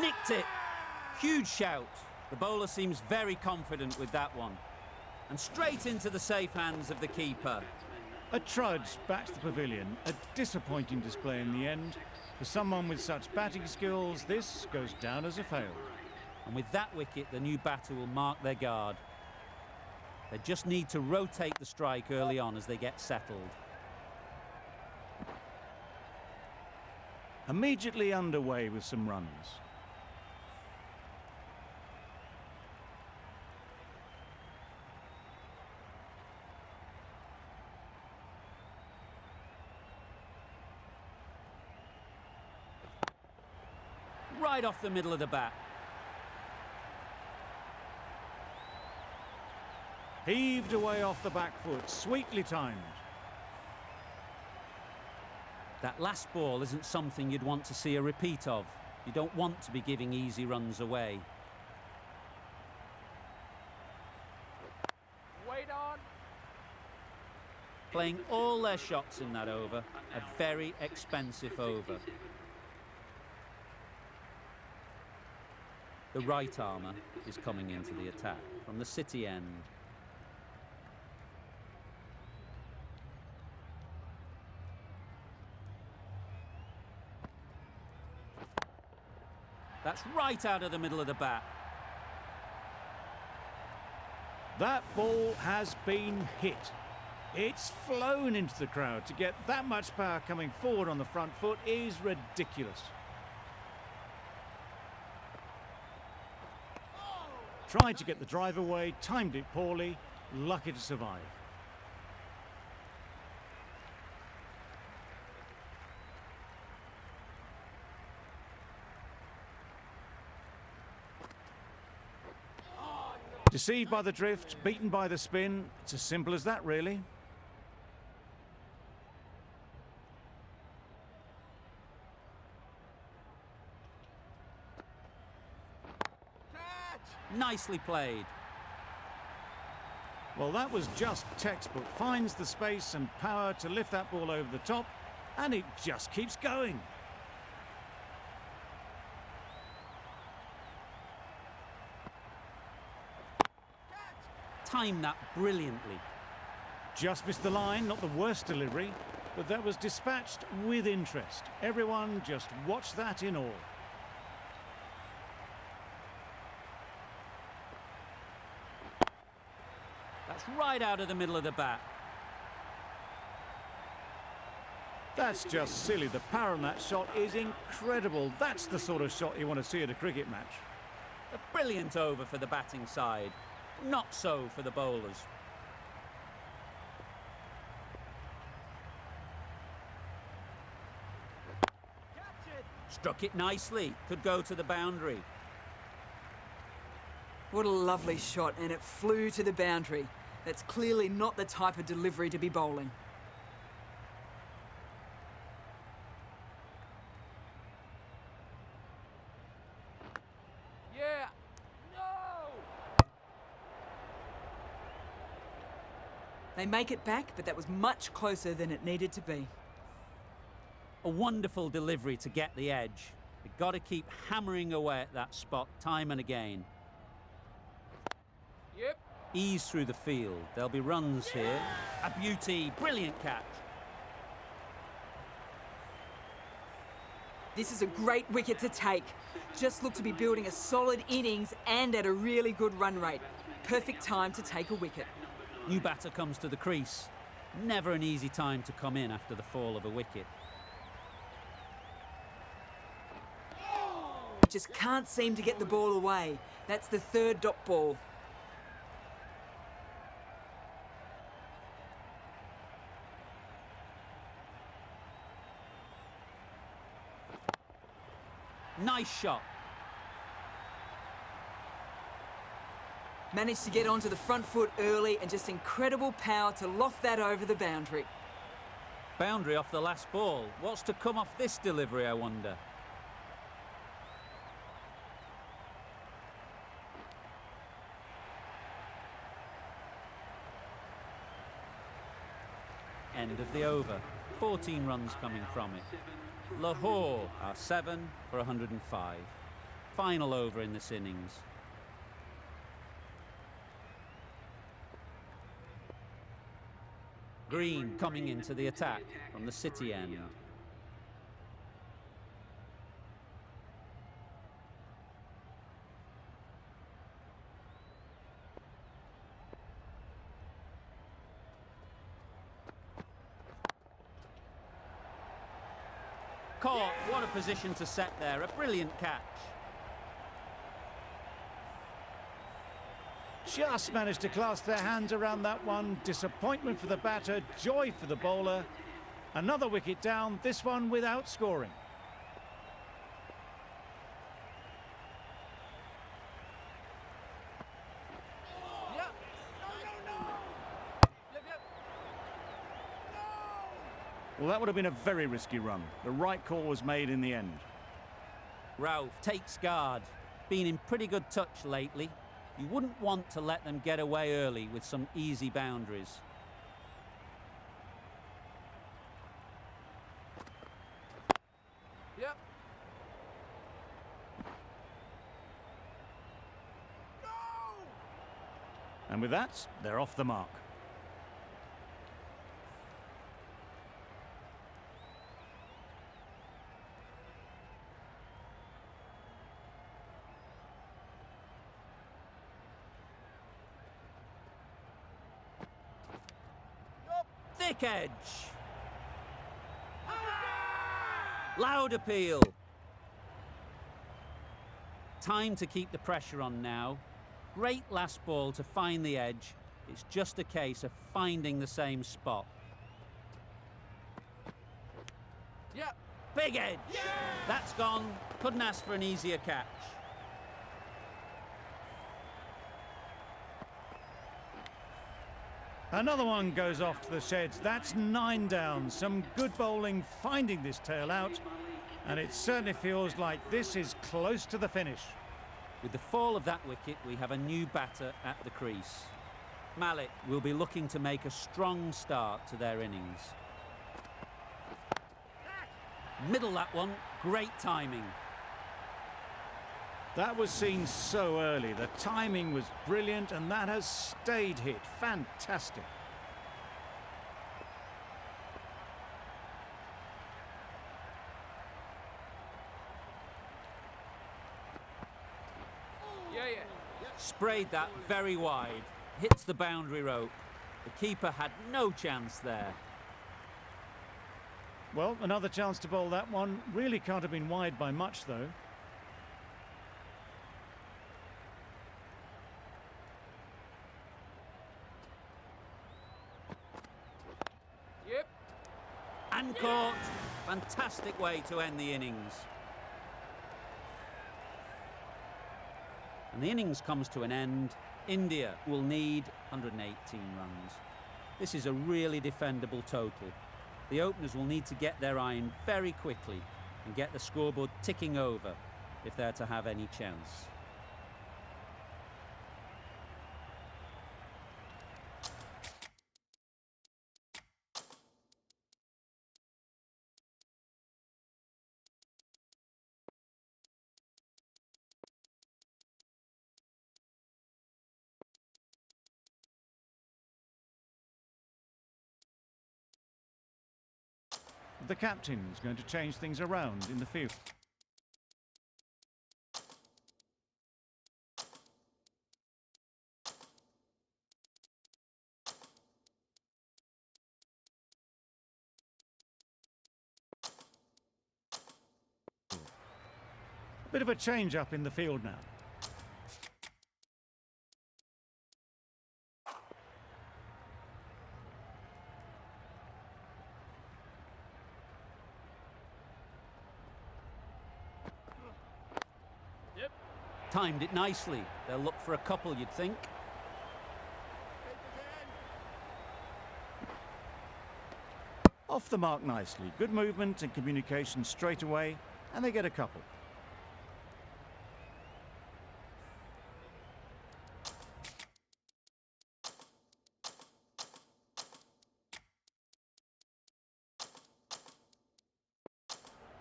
nicked it. Huge shout. The bowler seems very confident with that one. And straight into the safe hands of the keeper. A trudge back to the pavilion. A disappointing display in the end. For someone with such batting skills, this goes down as a fail. And with that wicket, the new batter will mark their guard. They just need to rotate the strike early on as they get settled. Immediately underway with some runs. Right off the middle of the bat. Heaved away off the back foot, sweetly timed. That last ball isn't something you'd want to see a repeat of. You don't want to be giving easy runs away. Wait on. Playing all their shots in that over, a very expensive over. The right armour is coming into the attack from the City end. That's right out of the middle of the bat. That ball has been hit. It's flown into the crowd. To get that much power coming forward on the front foot is ridiculous. Tried to get the drive away, timed it poorly, lucky to survive. Deceived by the drift, beaten by the spin. It's as simple as that, really. Nicely played. Well, that was just textbook. Finds the space and power to lift that ball over the top, and it just keeps going. Timed that brilliantly. Just missed the line, not the worst delivery, but that was dispatched with interest. Everyone just watched that in awe. That's right out of the middle of the bat. That's just silly. The power on that shot is incredible. That's the sort of shot you want to see at a cricket match. A brilliant over for the batting side. Not so for the bowlers. Struck it nicely. Could go to the boundary. What a lovely shot, and it flew to the boundary. That's clearly not the type of delivery to be bowling. Yeah. No! They make it back, but that was much closer than it needed to be. A wonderful delivery to get the edge. They've got to keep hammering away at that spot time and again. Yep. Ease through the field. There'll be runs here. A beauty. Brilliant catch. This is a great wicket to take. Just look to be building a solid innings and at a really good run rate. Perfect time to take a wicket. New batter comes to the crease. Never an easy time to come in after the fall of a wicket. Just can't seem to get the ball away. That's the third dot ball. Nice shot. Managed to get onto the front foot early and just incredible power to loft that over the boundary. Boundary off the last ball. What's to come off this delivery, I wonder? End of the over. 14 runs coming from it. Lahore are 7 for 105. final over in this innings. Green coming into the attack from the City end. Caught, what a position to set there, a brilliant catch. Just managed to clasp their hands around that one. Disappointment for the batter, joy for the bowler. Another wicket down, this one without scoring. Yep. No. Yep. No. Well, that would have been a very risky run. The right call was made in the end. Ralph takes guard. Been in pretty good touch lately. You wouldn't want to let them get away early with some easy boundaries. Yep. No. And with that, they're off the mark. Thick edge. Loud appeal. Time to keep the pressure on now. Great last ball to find the edge. It's just a case of finding the same spot. Yep. Big edge. That's gone. Couldn't ask for an easier catch. Another one goes off to the sheds. That's 9 down. Some good bowling finding this tail out. And it certainly feels like this is close to the finish. With the fall of that wicket, we have a new batter at the crease. Malik will be looking to make a strong start to their innings. Middle that one, great timing. That was seen so early. The timing was brilliant and that has stayed hit. Fantastic. Yeah. Sprayed that very wide. Hits the boundary rope. The keeper had no chance there. Well, another chance to bowl that one. Really can't have been wide by much, though. Yep. And caught. Fantastic way to end the innings. And the innings comes to an end. India will need 118 runs. This is a really defendable total. The openers will need to get their iron very quickly and get the scoreboard ticking over if they're to have any chance. The captain's going to change things around in the field. A bit of a change up in the field now. Yep. Timed it nicely. They'll look for a couple, you'd think. Off the mark nicely. Good movement and communication straight away, and they get a couple.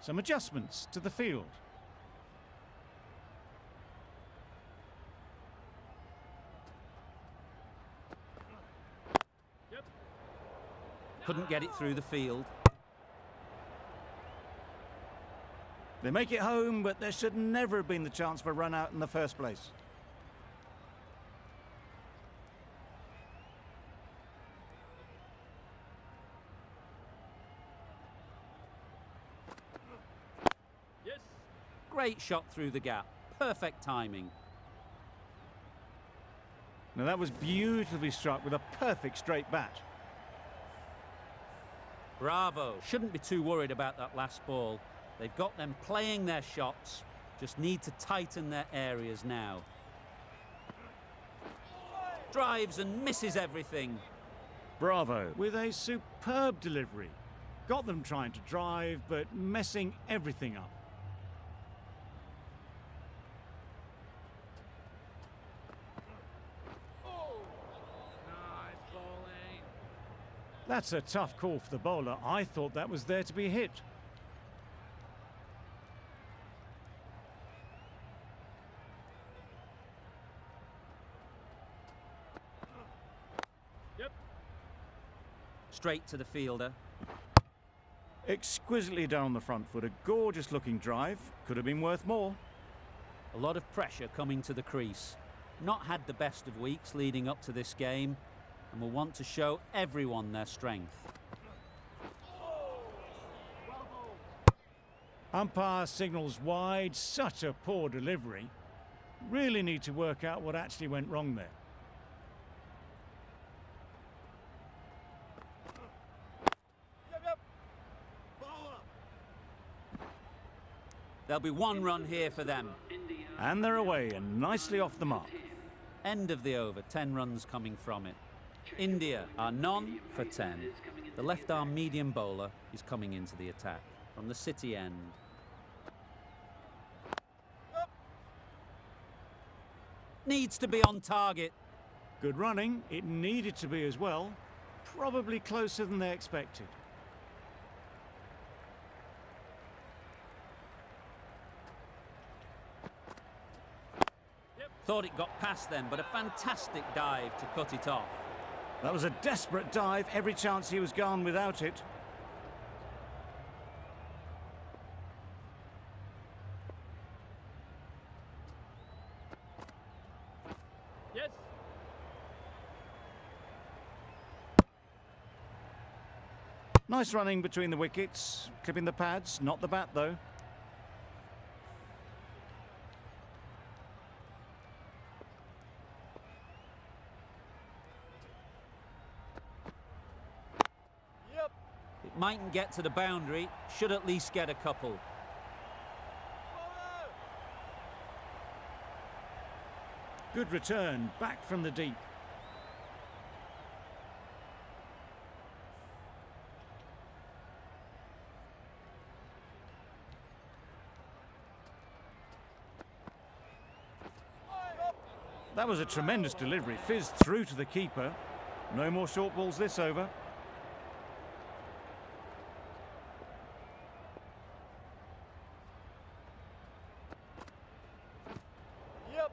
Some adjustments to the field. Couldn't get it through the field. They make it home, but there should never have been the chance for a run out in the first place. Yes. Great shot through the gap. Perfect timing. Now that was beautifully struck with a perfect straight bat. Bravo. Shouldn't be too worried about that last ball. They've got them playing their shots. Just need to tighten their areas now. Drives and misses everything. Bravo, with a superb delivery. Got them trying to drive, but messing everything up. Oh. Nice bowling. That's a tough call for the bowler. I thought that was there to be hit. Yep. Straight to the fielder. Exquisitely down the front foot, a gorgeous looking drive. Could have been worth more. A lot of pressure coming to the crease. Not had the best of weeks leading up to this game, and will want to show everyone their strength. Umpire signals wide. Such a poor delivery. Really need to work out what actually went wrong there. Yep. Bowler. There'll be one run here for them. And they're away and nicely off the mark. End of the over, 10 runs coming from it. India are none for 10. The left-arm medium bowler is coming into the attack from the City end. Needs to be on target. Good running. It needed to be as well. Probably closer than they expected. Thought it got past them, but a fantastic dive to cut it off. That was a desperate dive. Every chance he was gone without it. Yes. Nice running between the wickets. Clipping the pads, not the bat though. Yep. It mightn't get to the boundary, should at least get a couple. Bowler. Good return, back from the deep. That was a tremendous delivery, fizzed through to the keeper. No more short balls this over. Yep.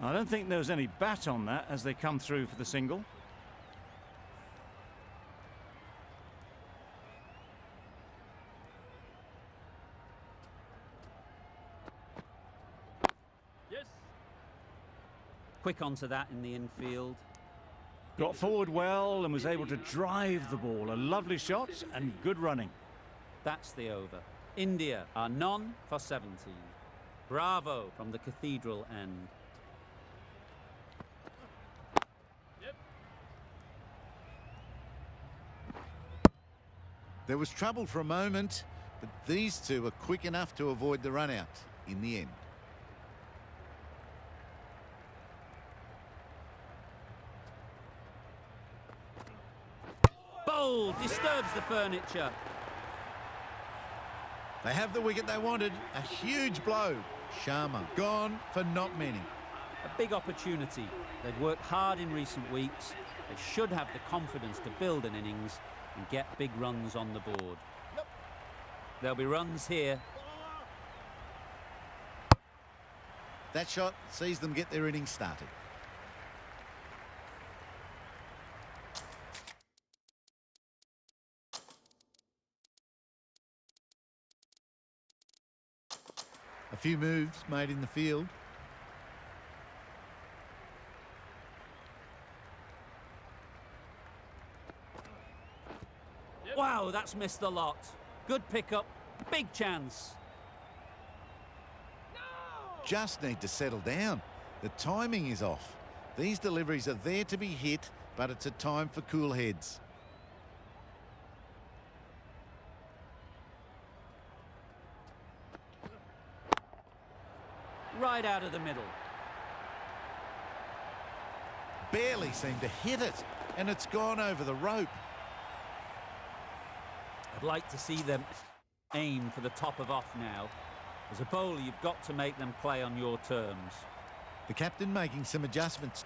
I don't think there was any bat on that as they come through for the single. Yes. Quick onto that in the infield. Got forward well and was able to drive the ball. A lovely shot and good running. That's the over. India are none for 17. Bravo from the Cathedral end. Yep. There was trouble for a moment, but these two were quick enough to avoid the run out in the end. Bold, disturbs the furniture. They have the wicket they wanted. A huge blow. Sharma gone for not many. A big opportunity. They've worked hard in recent weeks. They should have the confidence to build an innings and get big runs on the board. Yep. There'll be runs here. That shot sees them get their innings started. A few moves made in the field. Wow, that's missed the lot. Good pickup, big chance. Just need to settle down. The timing is off. These deliveries are there to be hit, but it's a time for cool heads. Right out of the middle. Barely seemed to hit it, and it's gone over the rope. I'd like to see them aim for the top of off now. As a bowler, you've got to make them play on your terms. The captain making some adjustments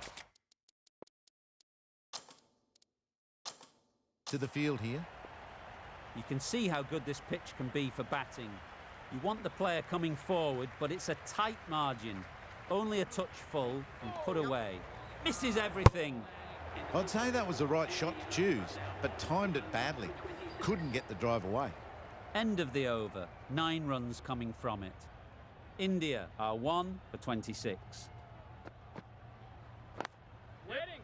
to the field here. You can see how good this pitch can be for batting. You want the player coming forward, but it's a tight margin. Only a touch full and put away. Misses everything. I'd say that was the right shot to choose, but timed it badly. Couldn't get the drive away. End of the over. 9 runs coming from it. India are 1 for 26. Waiting.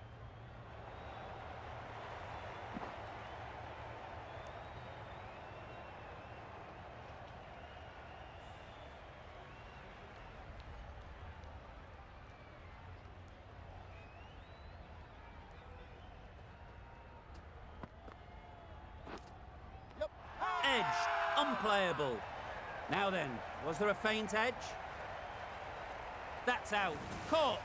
Edged. Unplayable. Now then, was there a feint edge? That's out. Caught.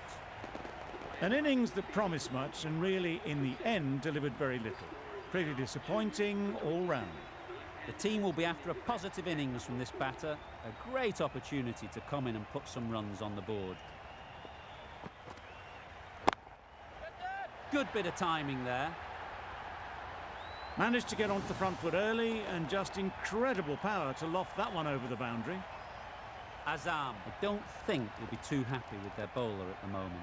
An innings that promised much and really, in the end, delivered very little. Pretty disappointing all round. The team will be after a positive innings from this batter. A great opportunity to come in and put some runs on the board. Good bit of timing there. Managed to get onto the front foot early and just incredible power to loft that one over the boundary. Azam, I don't think will be too happy with their bowler at the moment.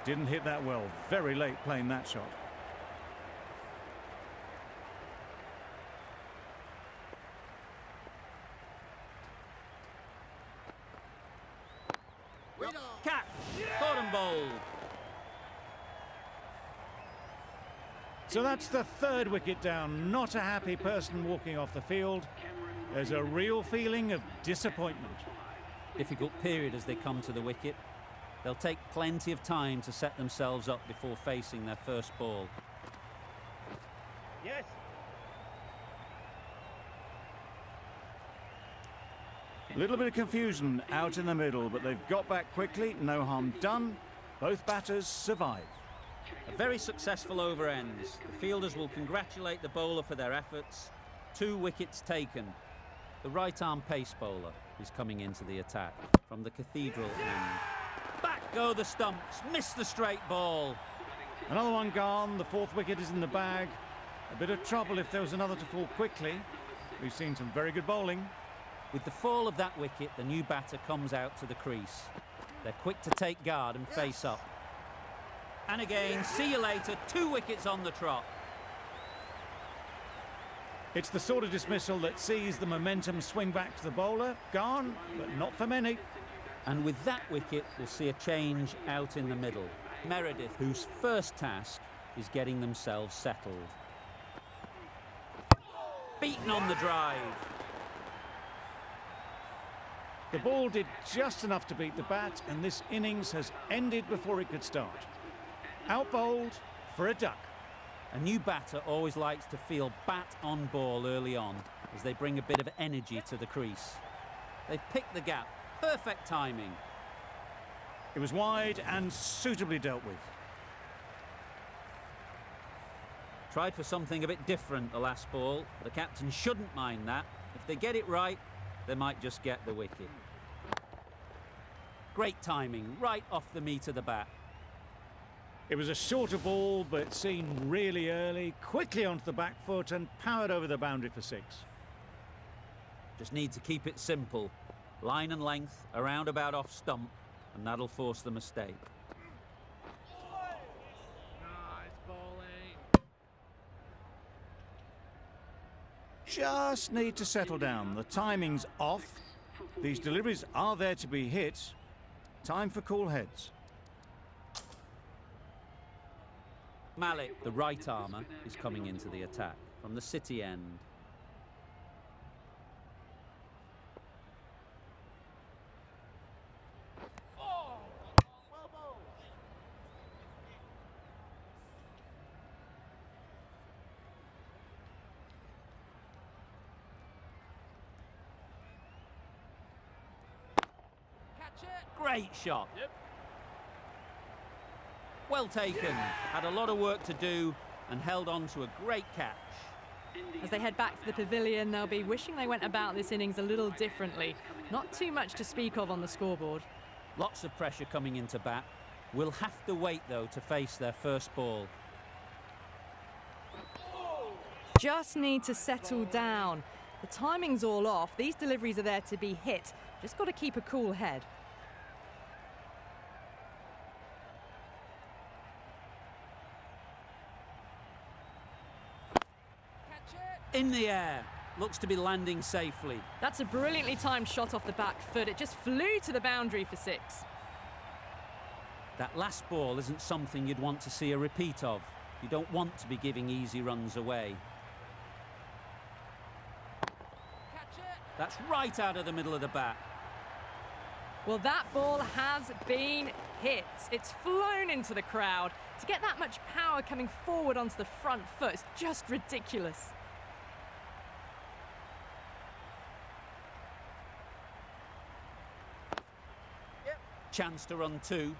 Didn't hit that well. Very late playing that shot. Cat, caught and bowled. So that's the 3rd wicket down. Not a happy person walking off the field. There's a real feeling of disappointment. Difficult period as they come to the wicket. They'll take plenty of time to set themselves up before facing their first ball. Yes. A little bit of confusion out in the middle, but they've got back quickly. No harm done. Both batters survive. A very successful over ends. The fielders will congratulate the bowler for their efforts. 2 wickets taken. The right-arm pace bowler is coming into the attack from the Cathedral end. Back go the stumps. Missed the straight ball. Another one gone. The 4th wicket is in the bag. A bit of trouble if there was another to fall quickly. We've seen some very good bowling. With the fall of that wicket, the new batter comes out to the crease. They're quick to take guard and face up. And again, see you later, 2 wickets on the trot. It's the sort of dismissal that sees the momentum swing back to the bowler. Gone, but not for many. And with that wicket, we'll see a change out in the middle. Meredith, whose first task is getting themselves settled. Beaten on the drive. The ball did just enough to beat the bat, and this innings has ended before it could start. Out bowled for a duck. A new batter always likes to feel bat on ball early on as they bring a bit of energy to the crease. They've picked the gap. Perfect timing. It was wide and suitably dealt with. Tried for something a bit different the last ball. The captain shouldn't mind that. If they get it right, they might just get the wicket. Great timing, right off the meat of the bat. It was a shorter ball, but seen really early, quickly onto the back foot and powered over the boundary for 6. Just need to keep it simple. Line and length, around about off stump, and that'll force the mistake. just need to settle down. The timing's off. These deliveries are there to be hit. Time for cool heads. Malik, the right armour, is coming into the attack from the city end. Great shot. Yep. Well taken. Had a lot of work to do and held on to a great catch. As they head back to the pavilion, they'll be wishing they went about this innings a little differently. Not too much to speak of on the scoreboard. Lots of pressure coming into bat. We'll have to wait, though, to face their first ball. Just need to settle down. The timing's all off. These deliveries are there to be hit. Just got to keep a cool head. In the air. Looks to be landing safely. That's a brilliantly timed shot off the back foot. It just flew to the boundary for 6. That last ball isn't something you'd want to see a repeat of. You don't want to be giving easy runs away. That's right out of the middle of the bat. Well, that ball has been hit. It's flown into the crowd. To get that much power coming forward onto the front foot is just ridiculous. Chance to run 2.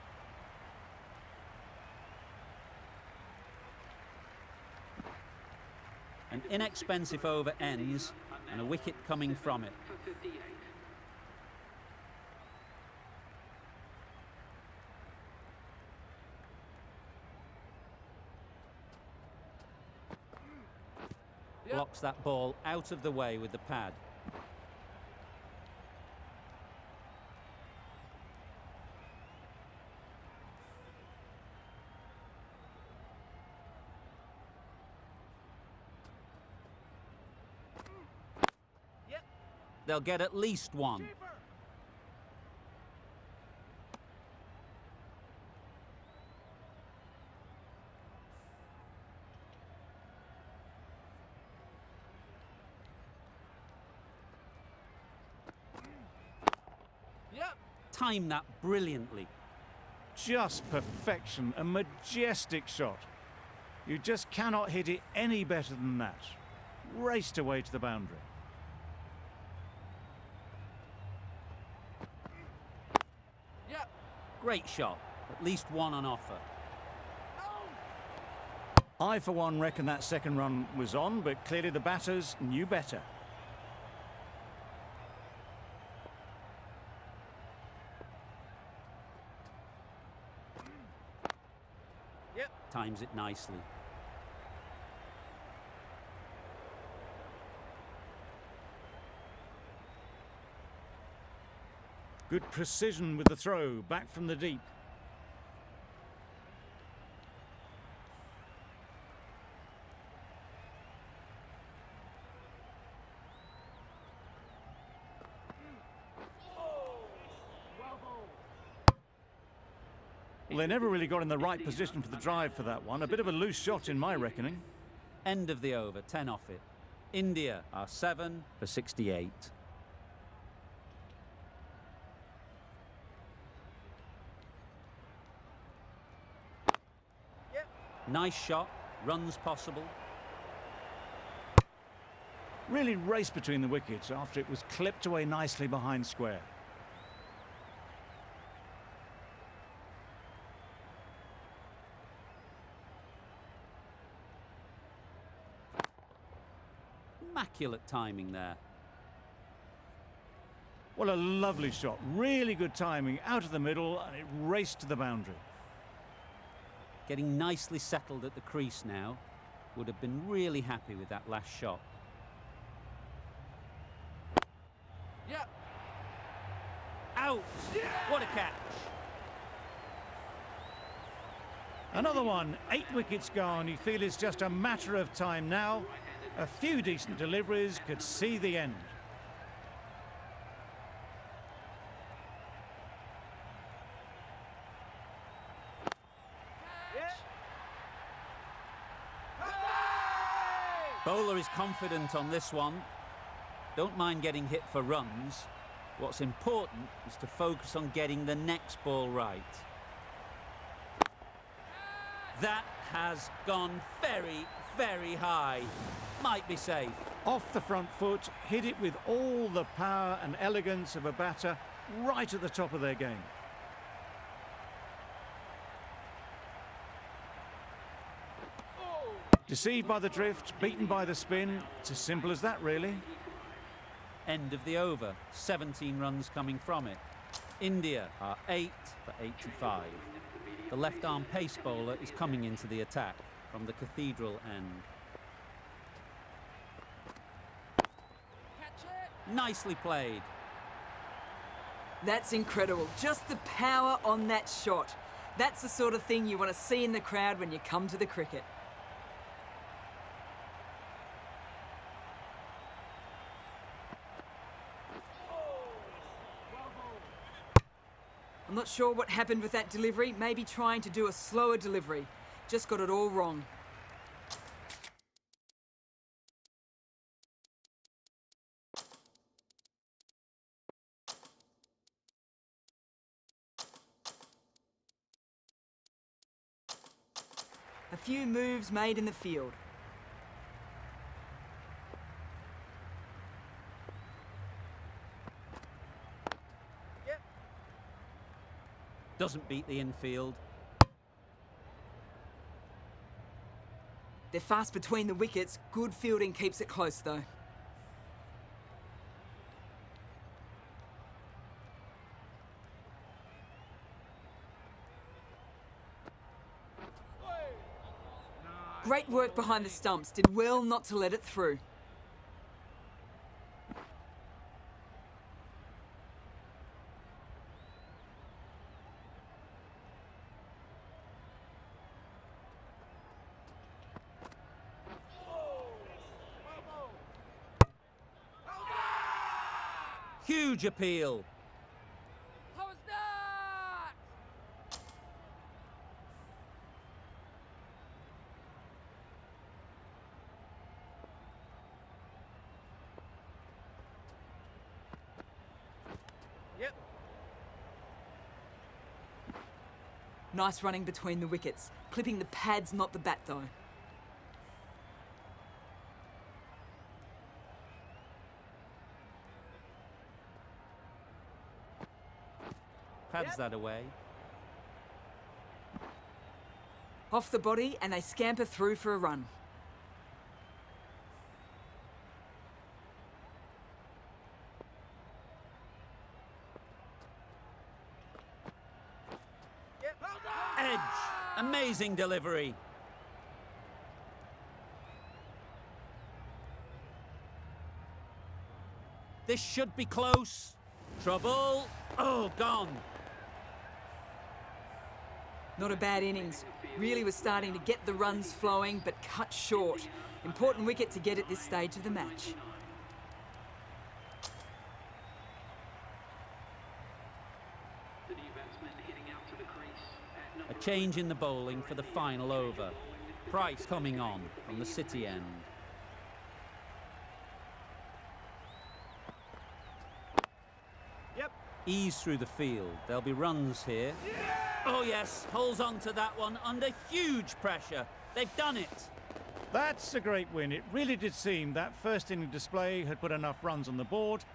An inexpensive over ends and a wicket coming from it. Blocks that ball out of the way with the pad. They'll get at least 1. Time that brilliantly. Just perfection, a majestic shot. You just cannot hit it any better than that. Raced away to the boundary. Great shot. At least 1 on offer. I, for one, reckon that second run was on, but clearly the batters knew better. Times it nicely. Good precision with the throw, back from the deep. Well, they never really got in the right position for the drive for that one. A bit of a loose shot in my reckoning. End of the over, 10 off it. India are 7 for 68. Nice shot, runs possible. Really raced between the wickets after it was clipped away nicely behind square. Immaculate timing there. What a lovely shot. Really good timing out of the middle, and it raced to the boundary. Getting nicely settled at the crease now. Would have been really happy with that last shot. Out! What a catch! Another one, 8 wickets gone. You feel it's just a matter of time now. A few decent deliveries could see the end. Bowler is confident on this one. Don't mind getting hit for runs. What's important is to focus on getting the next ball right. That has gone very, very high. Might be safe. Off the front foot, hit it with all the power and elegance of a batter right at the top of their game. Deceived by the drift, beaten by the spin. It's as simple as that, really. End of the over. 17 runs coming from it. India are 8 for 85. The left-arm pace bowler is coming into the attack from the Cathedral end. Nicely played. That's incredible. Just the power on that shot. That's the sort of thing you want to see in the crowd when you come to the cricket. I'm not sure what happened with that delivery. Maybe trying to do a slower delivery. Just got it all wrong. A few moves made in the field. Doesn't beat the infield. They're fast between the wickets. Good fielding keeps it close, though. Great work behind the stumps. Did well not to let it through. Huge appeal. How was that? Yep. Nice running between the wickets. Clipping the pads, not the bat, though. Pads that away. Off the body, and they scamper through for a run. Edge. Amazing delivery. This should be close. Trouble. Oh, gone. Not a bad innings. Really was starting to get the runs flowing, but cut short. Important wicket to get at this stage of the match. A change in the bowling for the final over. Price coming on from the City end. Yep. Ease through the field. There'll be runs here. Oh yes, holds on to that one under huge pressure. They've done it. That's a great win. It really did seem that first inning display had put enough runs on the board